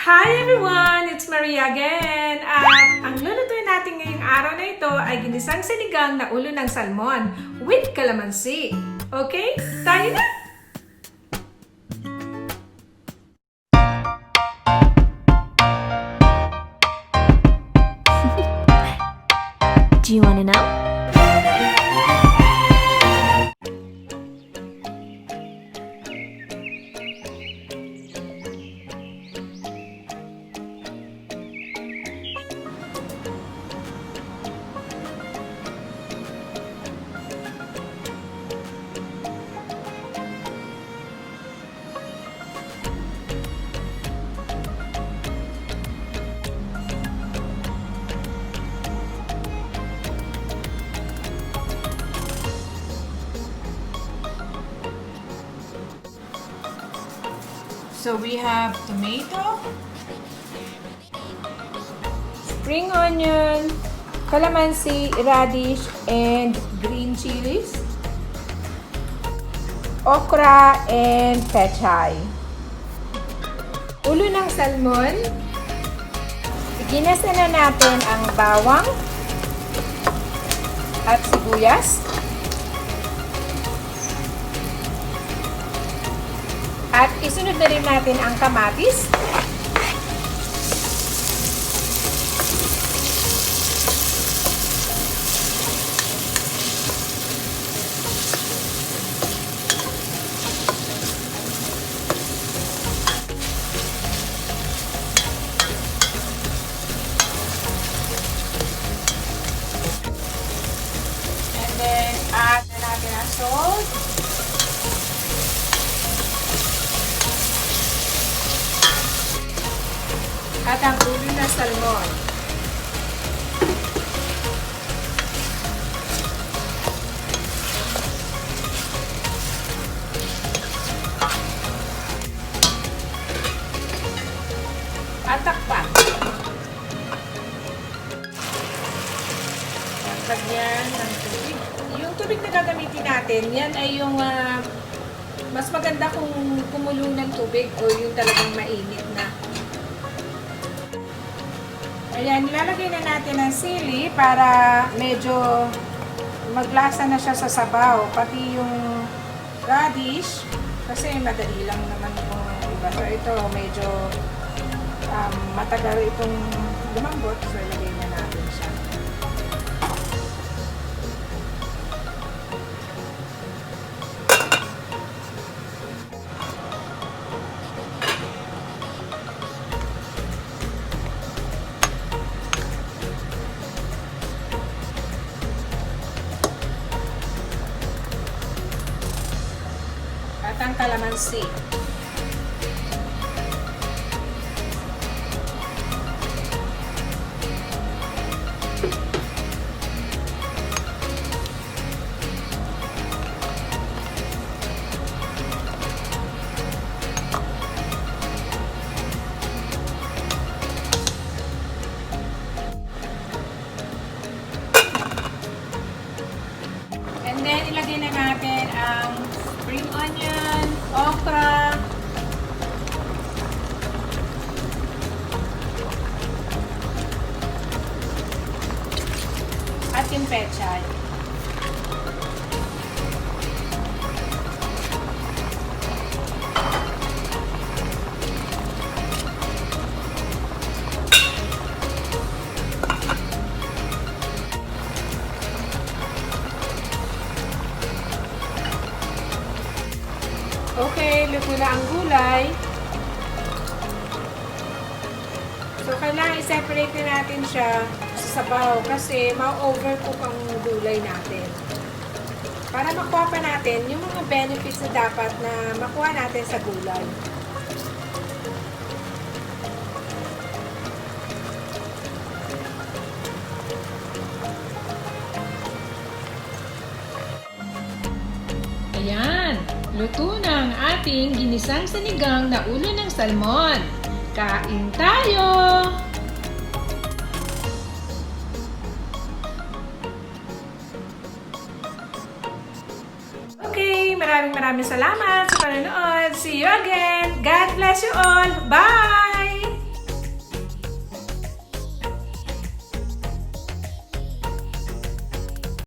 Hi everyone! It's Maria again! At ang lulutuin natin ngayong araw na ito ay ginisang sinigang na ulo ng salmon with kalamansi. Okay? Tayo na! Do you want to know? So we have tomato, spring onion, calamansi, radish, and green chilies, okra, and pechay. Ulo ng salmon. Ginasa na natin ang bawang at sibuyas. At isunod na rin natin ang kamatis. And then add na natin ang salt. At ang ulo ng salmon. At takpan. Lagyan ng tubig. Yung tubig na gagamitin natin, yan ay yung mas maganda kung kumulo ng tubig o yung talagang mainit na. Ayan, nilalagay na natin ang sili para medyo maglasa na siya sa sabaw. Pati yung radish, kasi madali lang naman yung iba. So ito, medyo matagal itong lumambot. So ilagay na natin siya. At ang kalamansi. And then ilagay na natin ang spring onion, okra, at yung pechay. Okay, luto na ang gulay. So, kailangan i-separate na natin siya sa sabaw kasi ma-overcook ang gulay natin. Para makuha pa natin yung mga benefits na dapat na makuha natin sa gulay. Ayan! Luto na ang ating ginisang sinigang na ulo ng salmon. Kain tayo! Okay, maraming salamat sa panonood. See you again! God bless you all! Bye!